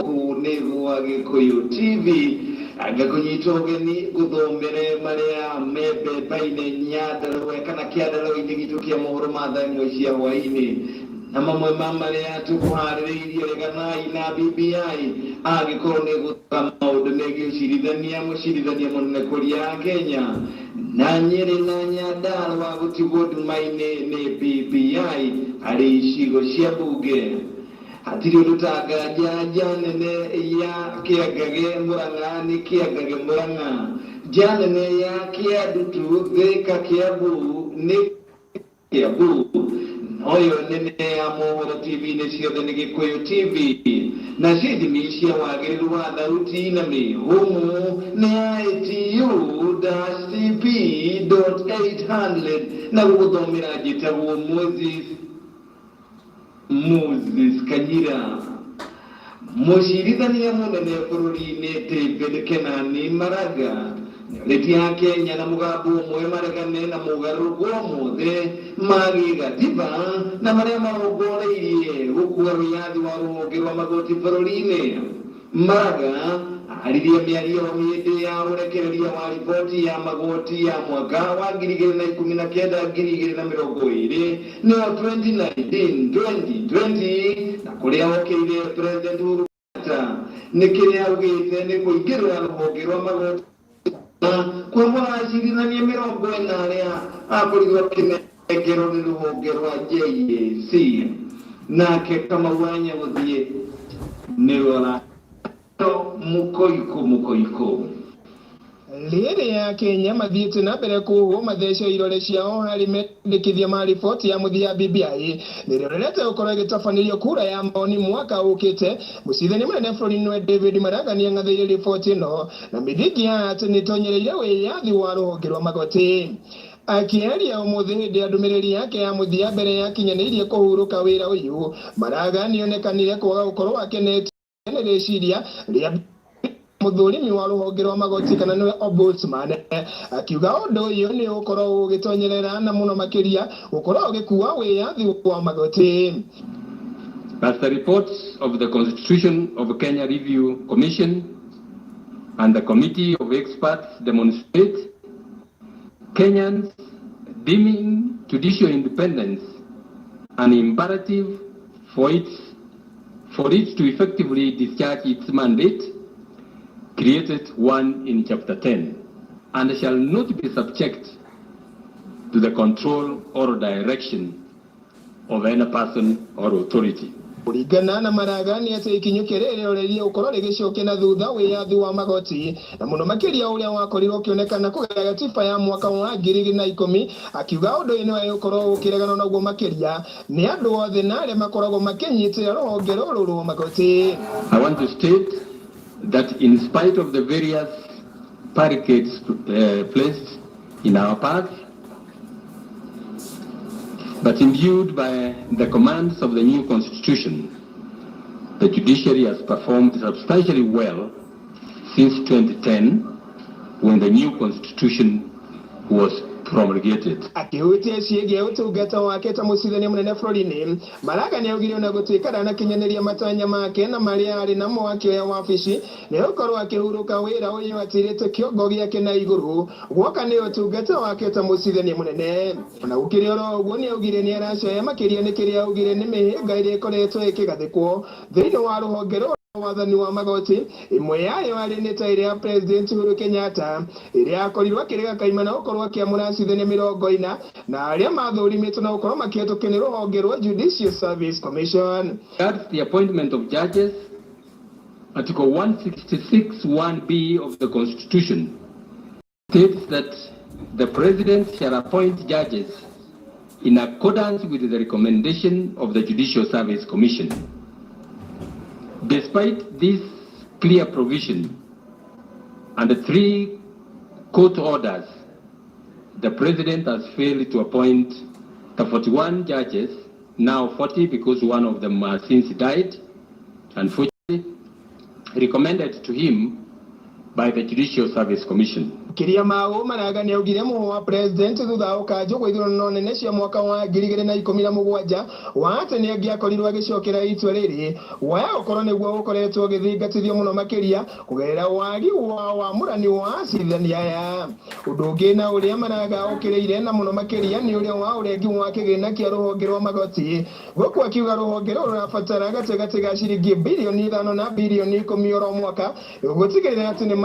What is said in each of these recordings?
Kuneguwa Gikuyu TV agakunyitogeni guthomere maria mebe baine nyadaro kana kiadaro indigitu mohoro matha mwecia hwaini na mamwe maria tukuhaririirie regana ina BBI agikorwo ni guka maundu megie mucirithania munene kuria Kenya na Nyeri na Nyandarua gutigwo ndumaine ni BBI ari icigo cia bunge hatiri utagaja nene ya kiagage Murang'a ni kiagage Murang'a janene ya Kiadutu Thika Kiambu ni Kiambu oyo nene ya Mohoro TV ni ciothe ni Gikuyu TV na cithimi cia wagiriru wa thauti na mihumu ni ITU-TP.800 na guthomera njitagwo Moses Kanyira mucirithania munene bururi-ini David Kenani Maraga neti ya Kenya na mugambo umwe maregane na mugaruruku mothe magi gatiba na maria marongoreirie gukua wiyathi wa ruhonge rwa magoti bururi-ini. Maraga aririe miario hindi ya urekereria wa riboti ya magoti ya mwaka wa 2019-2020 ni 2019-2020 na kuria okeire President Uhuru Kenyatta ni kiria augite ni kuingirira ruhonge rwa magoti kwa mwacirithania mirongo ina aria akorirwo kinengero ni ruhonge rwa JAC nake Kamawanya guthie ni wala mukoiko Liri ya Kenya mathiĩte na mbere kuhũma thece irore ciao harĩ mendekithia ma riboti ya muthia BBI nĩrĩrorete gũkorwo ĩgĩtabanirio kura ya maoni mwaka ũkĩte. Mũcirithania mũnene bũrũri-inĩ David Maraga nĩang'athĩire riboti ĩno na mĩthingi ya atĩ nĩtonyereire wĩyathi wa rũhonge rwa magoti. Akiaria umuthi hindi ya ndũmĩrĩri yake ya muthia mbere ya kinyanĩirie kũhurũka wĩra ũyũ, Maraga nĩonekanire kwaga gũkorwo akenete nĩ rĩciria rĩa muthurimi wa ruhonge rwa magoti kana niwe ombudsman akiuga undu uyu ni ukorwo ugitonyerera na muno makiria ukorwo ugikuwa wiyathi wa magoti. As the reports of the Constitution of Kenya Review Commission and the Committee of Experts demonstrate, Kenyans deeming judicial independence an imperative for it to effectively discharge its mandate, created one in Chapter 10, and shall not be subject to the control or direction of any person or authority. Kurigana na Maraga ni ati ikinyu kirĩrĩorerie ukorwo rĩgĩcokia na thutha wiyathi wa magoti na muno makiria uria wakorirwo kionekana kugera gatiba ya mwaka wa 2010 akiuga undu ino ukorwo ukiregana naguo makiria ni andu othe na aria makoragwo makinyitira ruhonge ruru rwa magoti. I want to state that in spite of the various barricades placed in our path, but imbued by the commands of the new constitution, the judiciary has performed substantially well since 2010 when the new constitution was promulgated. Akihutia ciĩgiĩ ũtungata wake ta mũcirithania mũnene bũrũri-inĩ, Maraga nĩaugire na gũtuĩka ndanakinyanĩria matanya make na marĩa arĩ namo akĩoya wabici nĩgũkorwo akĩhurũka wĩra ũyũ atirĩte kĩongo gĩake na igũrũ guoka nĩ ũtungata wake ta mũcirithania mũnene. Ona gũkĩrĩ oro ũguo nĩaugire nĩaracoya makĩria nĩ kĩrĩa augire nĩ mĩhĩnga ĩrĩa ĩkoretwo ĩkĩgathĩkwo thĩinĩ wa rũhonge wathani wa magoti. Imwe yayo arĩ nĩ ta ĩrĩa President Uhuru Kenyatta ĩrĩa akorirwo akĩrega kaimana gũkorwo akĩamũra acirithania 40 na arĩa mathurimĩtwo na gũkorwo makĩhĩtũkio nĩ rũhonge rwa Judicial Service Commission. That's the appointment of judges. Article 166(1)(b) of the Constitution states that the President shall appoint judges in accordance with the recommendation of the Judicial Service Commission. Despite this clear provision and the 3 court orders, the President has failed to appoint the 41 judges, now 40 because one of them has since died, unfortunately, recommended to him by the Judicial Service Commission. Kiria Mao Maraga ni augire wa president thutha ukanjo kwa ithurano nene cia mwaka wa 2017 wate ni angiakorirwo agicokera itua riri wa ukorwo niguo ukoretwo githingatithio muno makiria kugerera wagi wa murani wa acirithania aya undu ungi na uria Maraga ukiriire na muno makiria ni uria wa urengi wa kigina kia ruhonge rwa magoti guku akiuga ruhonge rurabatara gategate ga ciringi bilioni 5 na bilioni 10 oro mwaka gutigirira ati ni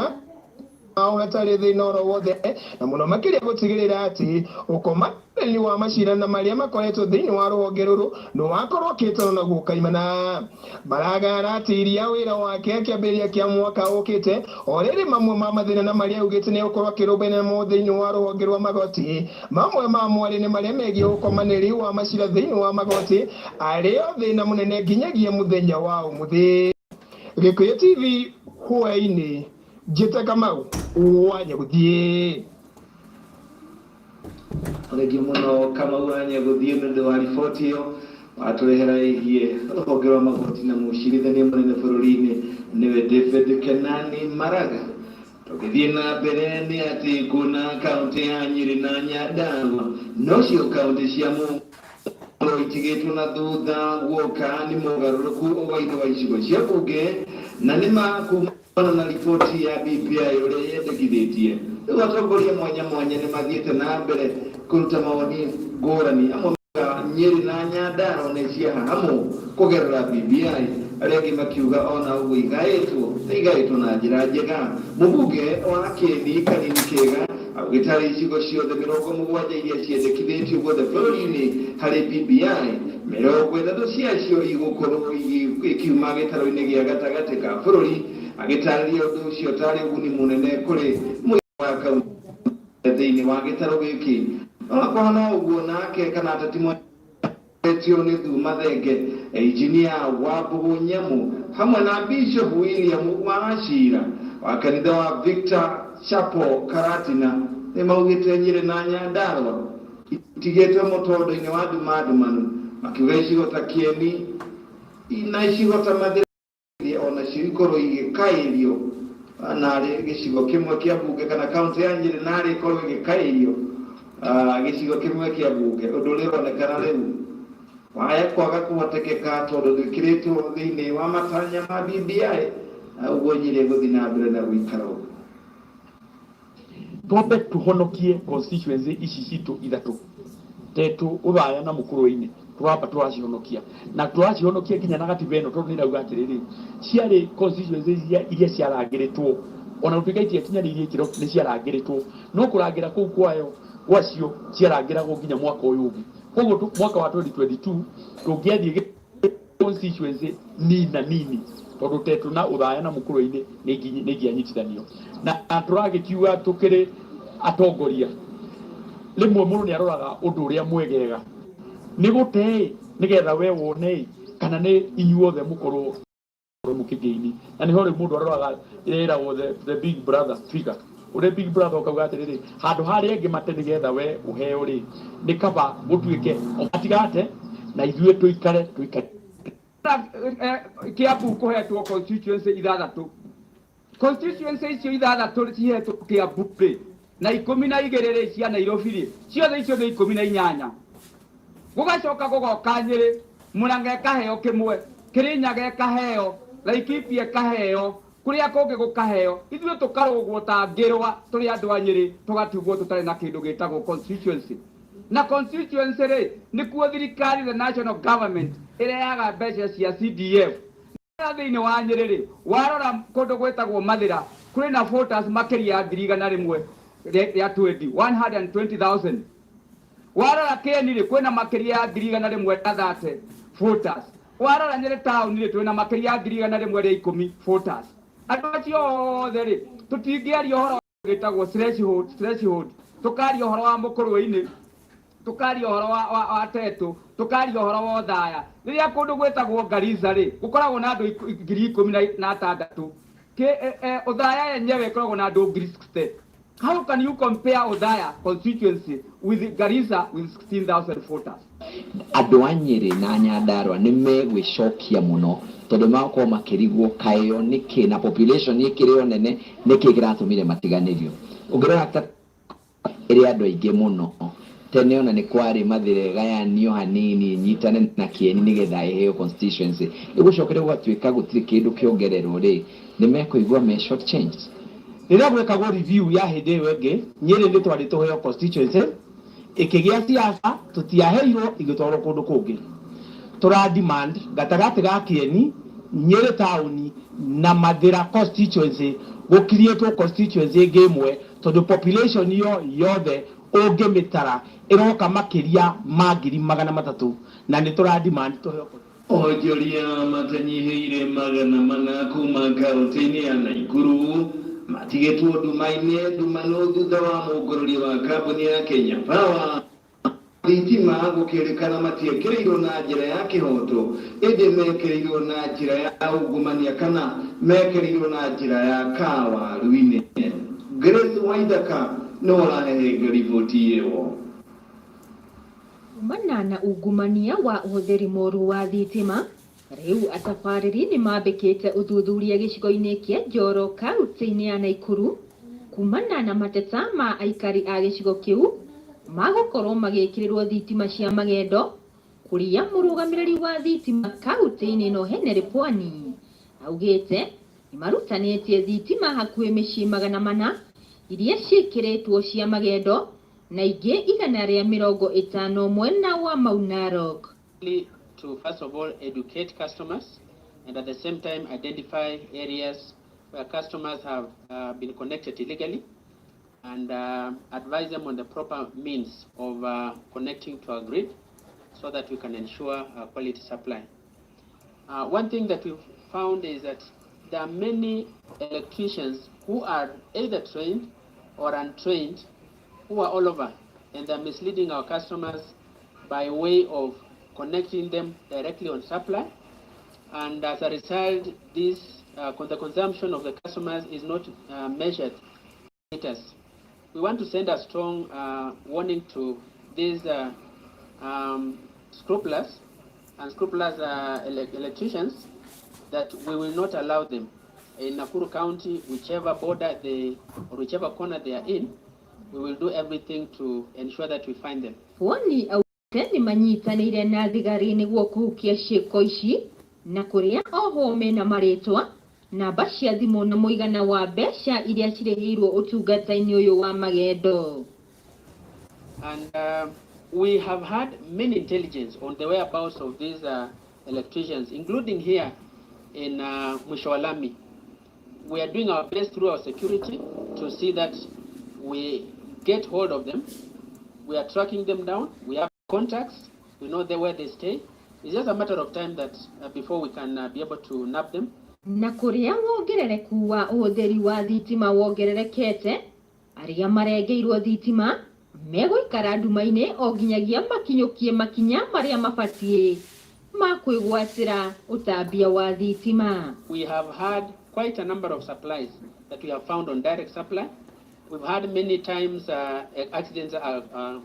hatari thina oro wothe na muno makiria gutigirira ati ukomani wa macira na maria makoretwo thiini wa ruhonge ruru no wakorwo kitano na gukaimana. Maraga aratiria wira wake kiambiria kia mwaka ukite oriri mamwe ma mathina na maria ugite ni ukorwo kirubene mo thiini wa ruhonge rwa magoti mamwe ma mwari ni maria megie ukomaniri wa macira thiini wa magoti ario thina munene nginyagia muthenya wa umuthi. Gikuyu TV huaini Jeta Kamau wanya guthie Regi muno Kamau wanya guthie ndu wa ripoti yo aturehera igie ruhonge magoti na mucirithania munene bururi-ini niwe David Kenani Maraga. Tukithie na mbere ni ati kuna kaunti ya Nyeri na Nyandarua no cio kaunti cia mu itigitwo na thutha guoka ni mugaruruku wa indo wa icigo cia bunge na ni makuma na ripoti ya BBI uria yendekithitie atongoria mwanya ni mathiete na mbere kuruta maoni ngurani amwe Nyeri na Nyandarua ni cia hamu kugerera BBI aria angi makiuga ona uguo igaitwo na njira njega. Mubunge wa Keni Kanini Kega gitari icigo ciothe 70 iria ciendekithitio guothe bururi-ini hari BBI 60 ciacio igukorwo ikiuma gitaro-ini gia gatagati ka bururi agitariria undu ucio tari uguni munene kuri wa kaunti thiini wa gitaro giki no uguo nake kana tatimo etio ni Thuma Thenge engineer wa Bunyamu hamwe na Bishop William Wachira wa kanitha wa Victor Chapel Karatina ni maugite Nyeri na Nyandarua itigete motondo-ini wa dumadumanu makiuga icigo ta Kieni ina icigo ta Mathira ona cikorwo igikairio na ri gicigo kimwe kia bunge kana kaunti ya Nyeri na ri ikorwo igikairio gicigo kimwe kia bunge undu rironekana riu waya kwaga kuhotekeka tondu thikiritwo thiini wa matanya ma BBI uguo Nyeri guthi na mbere na guikara uguo. Twambe tuhonokie constituency ici citu ithatu tetu uthaya na mukuru-ini twamba twacihonokia na twacihonokia kinya na gativeno tondu ni rauga atiriri ciari constituency iria ciarangiritwo ona utigaitie kinyanirie kiro ni ciarangiritwo no kurangira kuu kwayo wacio ciarangiragwo nginya mwaka uyu ungi koguo mwaka wa 2022 tungiathie constituency nini tondu tetu na uthaya na mukuru-ini ni ngianyitithanio na turagikiuga tukiri atongoria rimwe mundu ni aroraga undu uria mwegega ni gutei nigetha we wone kana ni inyuothe mukorwo mukigeini na niho ri mundu aroraga iragwo the big brother figure ure big brother ukauga atiriri handu haria ngi mate nigetha we uheo ri ni kaba gutuike omatigate na ithue tuikare Kiambu kuhetwo constituency ithathatu constituency icio ithathatu cihetwo Kiambu na 12 cia Nairobi ri ciothe icio ni 18 gugacoka gugoka Nyeri Murang'a kaheo kimwe Kirinyaga kaheo Laikipia kaheo kuria kungi gukaheo ithue tukarugwo ta ngirwa turi andu a Nyeri tugatugwo tutari na kindu gitagwo constituency na constituency ri ni kuo thirikari the national government ireaga mbeca cia CDF na thiini wa Nyeri ri warora kundu gwetagwo Mathira kuri na voters makiria 100,000 ya 120,000 warora Kieni ri kwina makiria 100,000 voters warora Nyeri town ri twina makiria 100,000 ya 10 voters andu acio othe ri tutingiaria horo gitagwo threshold tukaria horo wa mukuru-ini tukaria horo wa tetu tukaria horo wa thaya riria kundu gwetagwo Garissa ri gukoragwo na andu 16,000 uthaya yenyewe ikoragwo na andu 60. How can you compare Uthaya constituency with Garissa with 16,000 voters? Andu a Nyeri na Nyandarua ni megwicokia muno tondu makorwo makirigwo kayo niki na population ikiri onene niki giratumire matiganirio Ugira ta iri andu aingi muno tene ona ni kwari mathire gayanio hanini nyitane na kieni nigetha iheo constituency igucokere gwatuika gutiri kindu kiongererwo ri nimekuigwa me short change rĩrĩa gwekagwo review ya hĩndĩ ĩyo ĩngĩ Nyeri nĩ twarĩ tũheo constituency ĩkĩgĩa siasa tũtiaheirwo igĩtwarwo kũndũ kũngĩ tũra demand gatagatĩ ga Kieni Nyeri town na Mathira constituency gũkiriĩtwo constituency ĩngĩ ĩmwe tondũ population yo yothe ũngĩmĩtara ĩroka makĩria ma 300,000 na nĩ tũra demand tũheo onjoria matanyihiire 400 kuma kaunti-inĩ ya Nakuru matigĩtwo nduma-inĩ ndumano thutha wa mũngũrũri wa kambuni ya Kenya Power thitima gũkĩrĩkana matiekĩrĩirwo na njĩra ya kĩhoto ĩndĩ mekĩrĩirwo na njĩra ya ungumania kana mekĩrĩirwo na njĩra ya kawaru-inĩ. Grace Waithaka no arahehenga riboti ĩyo. Kumana na ungumania wa ũhũthĩri mũru wa thitima, rĩu atabarĩri nĩ mambĩkĩte ũthuthuria gĩcigo-inĩ kĩa Njoro kaunti-inĩ ya Nakuru kumana na mateta ma aikari a gĩcigo kĩu magũkorwo magĩkĩrĩrwo thitima cia magendo kũrĩa mũrũgamĩrĩri wa thitima kaunti-inĩ ĩno Henry Pwani augĩte nĩ marutanĩtie thitima hakuhĩ mĩciĩ 400 iria ciĩkĩrĩtwo cia magendo na ingĩ 150 mwena wa Mau Narok. To first of all educate customers and at the same time identify areas where customers have been connected illegally and advise them on the proper means of connecting to our grid so that we can ensure quality supply. One thing that we've found is that there are many electricians who are either trained or untrained who are all over and they're misleading our customers by way of connecting them directly on supply, and as a result, this the consumption of the customers is not measured in meters. We want to send a strong warning to these scrupulous electricians that we will not allow them in Nakuru County, whichever border or whichever corner they are in. We will do everything to ensure that we find them. Nĩ manyitanĩire na thigari nĩguo kũhukia ciĩko ici na kũrĩa oho mena marĩtwa namba cia thimũ na mũigana wa mbeca iria cirĩhĩirwo ũtungata-inĩ ũyũ wa magendo. And we have had many intelligence on the whereabouts of these electricians, including here in Mwisho. We are doing our best through our security to see that we get hold of them. We are tracking them down. We have contacts. We know where they stay. It's just a matter of time that before we can be able to nab them. Na kũrĩa wongerereku wa ũhũthĩri wa thitima wongererekete, arĩa marengeirwo thitima megũikara nduma-inĩ o nginyagia makinyũkie makinya marĩa mabatiĩ ma kwĩgwatĩra ũtambia wa thitima. We have had quite a number of supplies that we have found on direct supply. We've had many times accidents are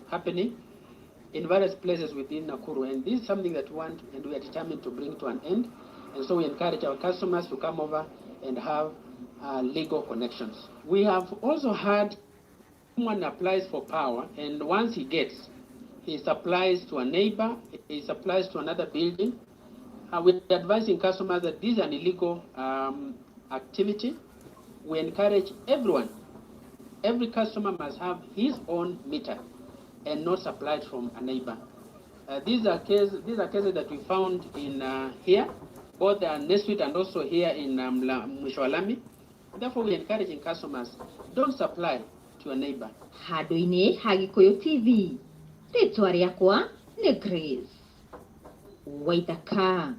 happening in various places within Nakuru, and this is something that we want and we are determined to bring to an end. And so we encourage our customers to come over and have legal connections. We have also had someone applies for power, and once he gets, he supplies to a neighbor, he supplies to another building. We're advising customers that this is an illegal activity. We encourage everyone. Every customer must have his own meter and not supplied from a neighbor. These are cases that we found in here, both Neswit and also here in Mwisho. Therefore, we're encouraging customers, don't supply to a neighbor. Handũ-inĩ ha Gikuyu TV, rĩtwa rĩakwa nĩ Grace Waithaka.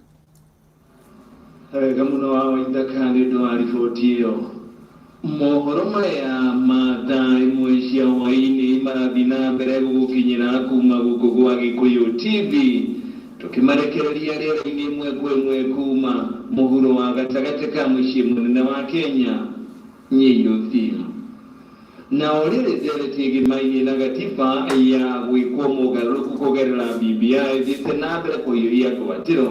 Wega mũno wa Waithaka nĩ ũndũ wa riboti ĩyo. Mohoro maya ma thaa imwe cia hwaĩ-inĩ marathiĩ na mbere gũgũkinyĩra kuma gũkũ gwa Gikuyu TV tũkĩmarekereria rĩera-inĩ ĩmwe kwa ĩmwe kuma mũhuro wa gatagatĩ ka mũciĩ mũnene wa Kenya Nyeri. Na rĩrĩ rĩrĩtie gĩmainĩ na gatiba ya gwĩkwo mũgarũrũku kũgerera BBI thiĩte na mbere kũhiũria ngwatĩro.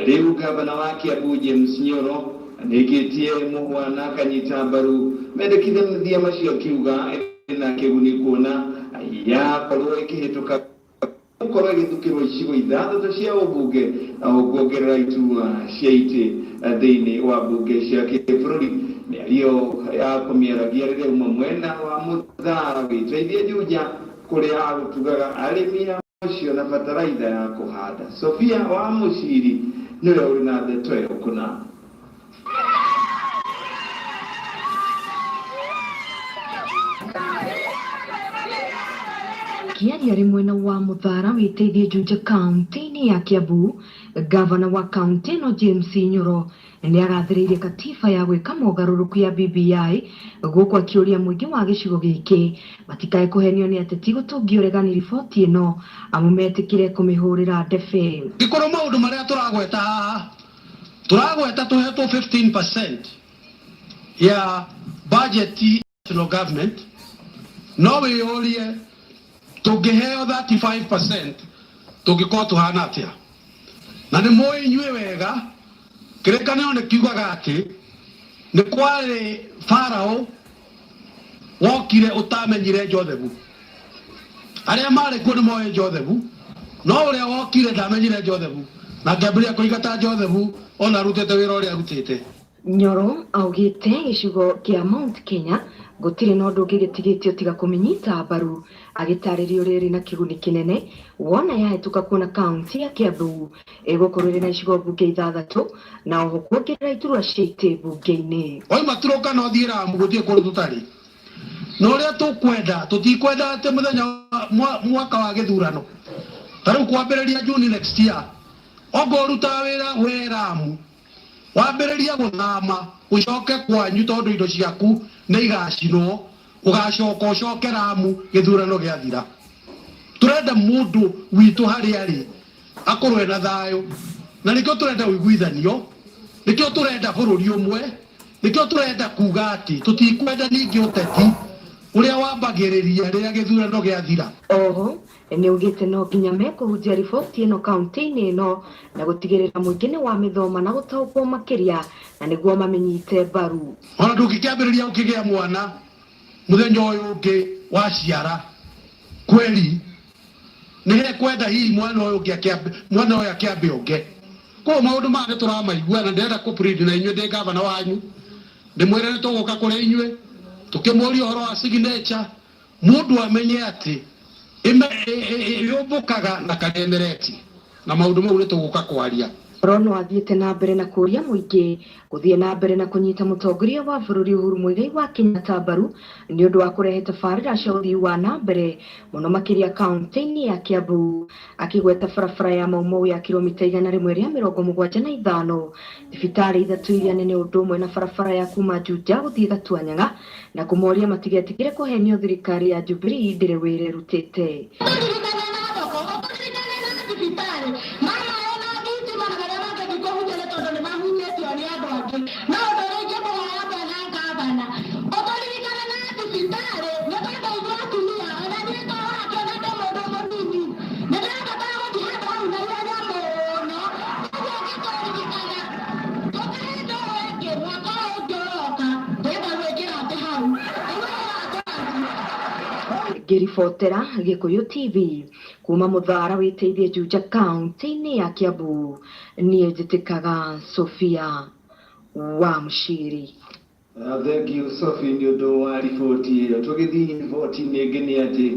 Rĩu gavana wa Kiambu James Nyoro nikitie mwana kanyita mbaru mendekithe muthia macio kiuga na kiguni kuona ya korwo ikihituka korwo igithukirwo icigo ithathatũ cia ũmbunge na kuongerera iturwa cia itĩ thĩinĩ wa mbunge cia kĩbũrũri. Mĩario ya kũmĩaragia rĩrĩa uma mwena wa Mũthara wĩteithie Juja kũrĩa agũtugaga arĩmi acio na bataraitha ya kũhanda. Sofia wa Mũciri nĩwe ũrĩ na ndeto ĩyo kũna. Kiaria ri mwena wa Mũthara wĩteithie Juja kaunti-inĩ ya Kiambu, gavana wa kaunti ĩno James Nyoro nĩ agathĩrĩirie katiba ya gwĩka mogarũrũku ya BBI gũkũ akĩũria mũingĩ wa gĩcigo gĩkĩ matikae kũhenio nĩ ateti gũtũngia ũregani riboti ĩno amu metĩkire kũmĩhũrĩra ndebe. Gĩkorwo maũndũ marĩa tũragweta haha tũragweta tũhetwo 15% ya budget national government, no wĩyũrie tũngĩheo 35% tũngĩkorwo tũhana atĩa. Na nĩ mũĩ inyuĩ wega kĩrĩkanĩro nĩ kiugaga atĩ nĩ kwarĩ Farao wokire ũtamenyire Jothebu. Arĩa marĩ kuo nĩ moĩ Jothebu, no ũrĩa wokire ndamenyire Jothebu na ngĩambĩrĩria kũingata Jothebu ona arutĩte wĩra ũrĩa arutĩte. Nyoro augĩte gĩcigo kĩa Mount Kenya gũtirĩ na ũndũ ũngĩ gĩtigĩtio tiga kũmĩnyita mbaru, agĩtarĩria ũrĩa ĩrĩ na kĩguni kĩnene wona yahĩtũka kuona kaunti ya Kiambu ĩgũkorwo ĩrĩ na icigo mbunge ithathatũ na oho kuongerera iturwa cia itĩ mbunge-inĩ. Oima turoka no thiĩ Ramu gũthiĩ kũrũ tũtarĩ. Na ũrĩa tũkwenda tũtikwenda atĩ mũthenya mwaka wa gĩthurano ta rĩu kwambĩrĩria June next year ũngĩruta wĩra wĩ Ramu wambĩrĩria gũthama ũcoke kwanyu tondũ indo ciaku nĩ igacinwo ũgacoka ũcoke Ramu gĩthurano gĩathira. Tũrenda mũndũ witũ harĩa arĩ akorwo na thayũ, na nĩkĩo tũrenda ũiguithanio, nĩkĩo tũrenda bũrũri ũmwe, nĩkĩo tũrenda kuga atĩ tũtikwenda ningĩ ũteti ũrĩa wambagĩrĩria rĩrĩa gĩthurano gĩathira. Oho nĩ augĩte no nginya mekũhunjia riboti ĩno kaunti-inĩ ĩno na gũtigĩrĩra mũingĩ nĩ wamĩthoma na gũtaũkwo makĩria na nĩguo mamĩnyite mbaru. Ona ndũngĩkĩambĩrĩria ũkĩgĩa mwana mũthenya ũyũ ũngĩ waciara kweri nĩ hekwenda hihi mwana ũyũ akĩambe ũnge. Koguo maũndũ mangĩ tũramaigua na ndĩrenda kũplead na inyuĩ ndĩ gavana wanyu ndĩmwĩre nĩ tũgũka kũrĩ inyuĩ tũkĩmũria ũhoro wa signature mũndũ amenye atĩ yũmbũkaga na karemereti na maũndũ mau nĩ tũgũka kwaria. Rono athiĩte na mbere na kũria mũingĩ gũthiĩ na mbere na kũnyita mũtongoria wa bũrũri Uhuru Muigai wa Kenyatta mbaru nĩ ũndũ wa kũrehe tabarĩra cia ũthii wa na mbere mũno makĩria kaunti-inĩ ya Kiambu, akĩgweta barabara ya Maumau ya kilomita 175, thibitarĩ 3 iria nene ũndũ ũmwe na barabara ya kuma Juja gũthiĩ Gatuanyaga na kũmoria matigetigĩre kũhenio thirikari ya Jubilee ndĩrĩ wĩra ĩrutĩte. Ngĩribotera Gikuyu TV kuma Mũthara wĩteithie Juja kaunti-inĩ ya Kiambu, niĩ njĩtĩkaga Sofia wa Mũciri. Thank you Sophie nĩ ũndũ wa riboti ĩyo. Tũgĩthiĩ riboti-inĩ ĩngĩ nĩ atĩ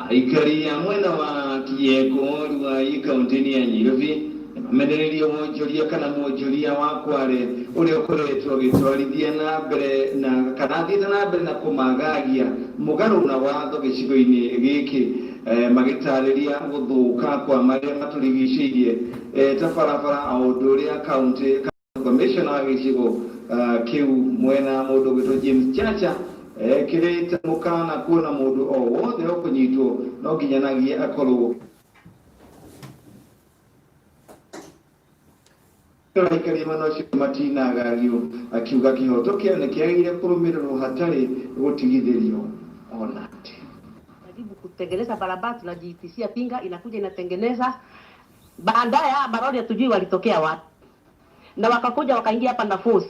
aikari a mwena wa Kieko Ruai kaunti-inĩ ya Nyĩrĩ mamenererio mwonjoria kana mwonjoria wa Kware ũrĩa ũkoretwo ũgĩtwarithia na mbere na kana athiĩte na mbere na kũmagagia mũgarũ na watho gĩcigo-inĩ gĩkĩ magĩtarĩria gũthũka kwa marĩa matũrigicĩirie ta barabara o ũndũ ũrĩa kaunti commissioner wa gĩcigo kĩu mwena mũndũ ũgĩtwo James Chacha kĩrĩte mũkana kuona mũndũ o wothe ũkũnyitwo no nginyanagie akorwo aikari manocio matinagario akiuga kĩhoto kĩao nĩ kĩagĩrĩire kũrũmĩrĩrwo hatarĩ gũtigithĩrio ona atĩ. Jaribu kutengeneza barabara tunajiitishia pinga inakuja inatengeneza, baadaye maroli hatujui walitokea wapi na wakakuja wakaingia hapa na force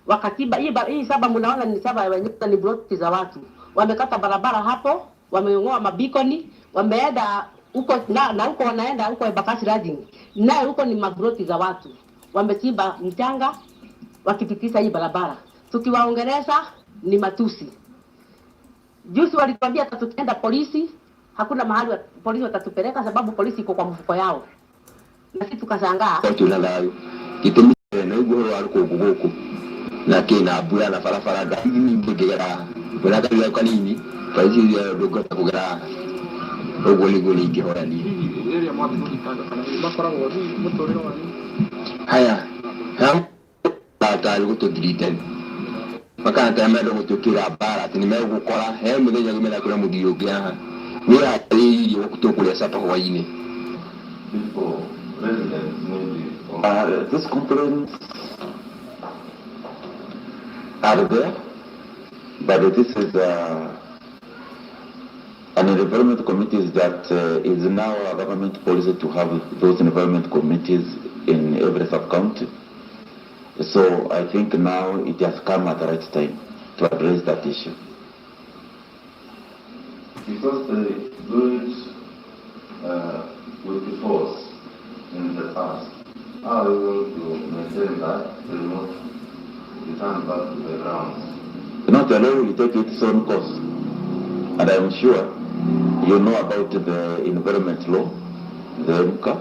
wakatiba hii saba mnaona ni saba wenyewe ni blocks za watu. Wamekata barabara hapo, wameng'oa mabikoni, wameenda huko na huko wanaenda huko Embakasi Riding. Naye huko ni mablocks za watu. Wamechimba mchanga wakipitisha hii barabara. Tukiwaongeleza ni matusi. Juzi walituambia tutaenda polisi, hakuna mahali polisi watatupeleka sababu polisi iko kwa mfuko yao. Na sisi tukashangaa. Tunalayo. Kitumi na ugo waliko guguku. Na kina abuya na farafara da ni mbigera. Bora ya kanini, kazi ya dogo kugara. Ogoli gihorani. Haya. Tari gutugirite makanta medo gutukira bara tinimero gukora he muthenya gumena kura muthio gya ni ari okutukura sapa hwaini. This complaints are there, but this is an environment committees that is now a government policy to have those environment committees in every sub-county. So I think now it has come at the right time to address that issue. Because the village with the force in the past, how are we going to maintain that, to return back to the grounds? Not the law will take its own course. And I'm sure you know about the environment law, the MCA.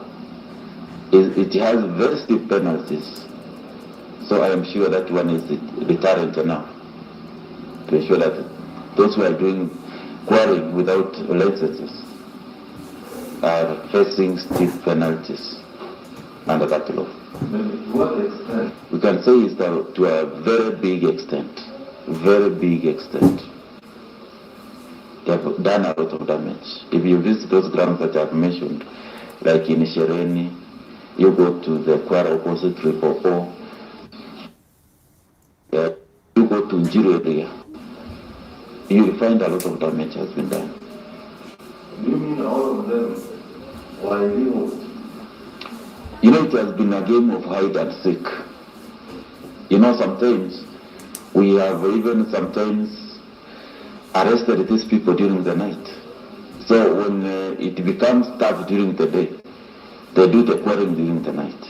It has very steep penalties. So I am sure that one is deterrent enough to ensure that those who are doing quarrying without licenses are facing steep penalties under that law. To what extent? We can say it's to a very big extent. Very big extent. They have done a lot of damage. If you visit those grounds that I have mentioned, like in Shereni, you go to the quarry opposite 344, you go to Njiro area, you will find a lot of damage has been done. Do you mean all of them were removed? You know, it has been a game of hide and seek. You know, sometimes we have even sometimes arrested these people during the night. So when it becomes tough during the day, they do the quarrying during the night.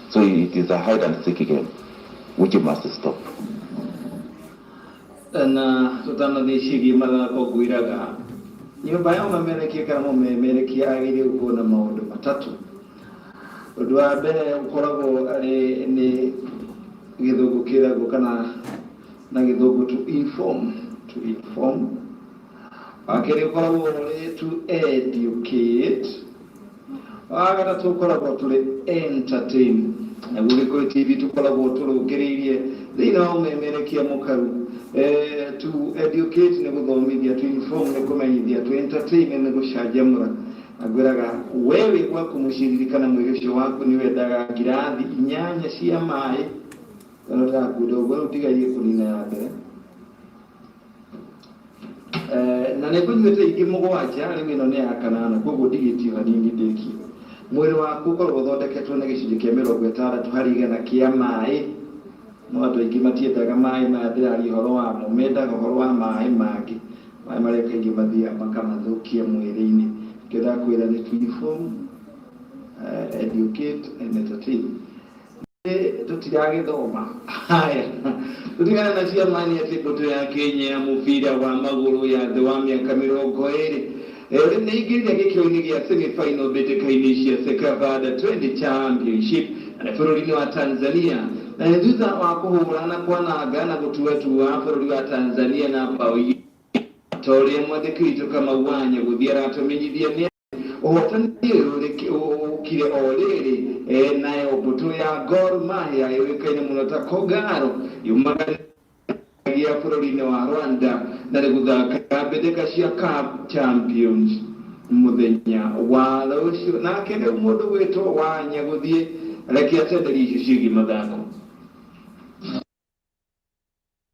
So it is a hide and seek game, which you must stop. Na tutana deshigi mala ko guiraga nyumba yao mameleki kama memeleki agiri uko na maundu matatu. Undu wa mbere ukoragwo ari ni githugu kirago kana na githugu to inform. Akere ukoragwo uri to educate. Agatatu ukoragwo turi entertain. Na guri ko TV tukoragwo turugiririe thina wa memeleki mukaru. To educate ne guthomithia, to inform ne kumenyithia, to entertain ne gucanjamura. Agwiraga wewe kwa kumushirikana mwiri ucio waku ni wendaga ngirathi 8 cia mai kana gudogo utigaye kunina ya mbere na ne kunyuite ingi mugwanja ari mino ne akanana koguo ndigitio hanini ndiki mwiri waku korwo thondeketwo na gicunji kia 60 hari igana kia mai no andu aingi matiendaga mai ma ndirari horo wa mo mendaga horo wa mai mangi mai maria kaingi mathia makamathukia mwiri-ini kenda kwira ni to inform, educate and entertain. Tutiragithoma haya tutigana na ciamani ati mbuto ya Kenya ya mubira wa maguru ya thĩ wa mĩaka 20 nĩ ingĩria gĩkĩro-inĩ gĩa semi-final mbĩtĩka-inĩ cia Sekava 20 Championship na bũrũri-inĩ wa Tanzania na thutha wa kũhũrana kwananga na gũtuatua bũrũri wa Tanzania na bao toria mwathĩkĩritũ kama wanya gũthiĩ aratumenyithia nĩ ũhotani ũkire o rĩrĩ nayo mbuto ya Gor Mahia yũĩkaine mũno ta Kogalo yumagia bũrũri-inĩ wa Rwanda na gũthaka mbĩtĩka cia Cup Champions mũthenya wa rũciũ nake nĩ mũndũ wĩtwo wanya gũthiĩ reke atenderi icio ciĩgiĩ mathako.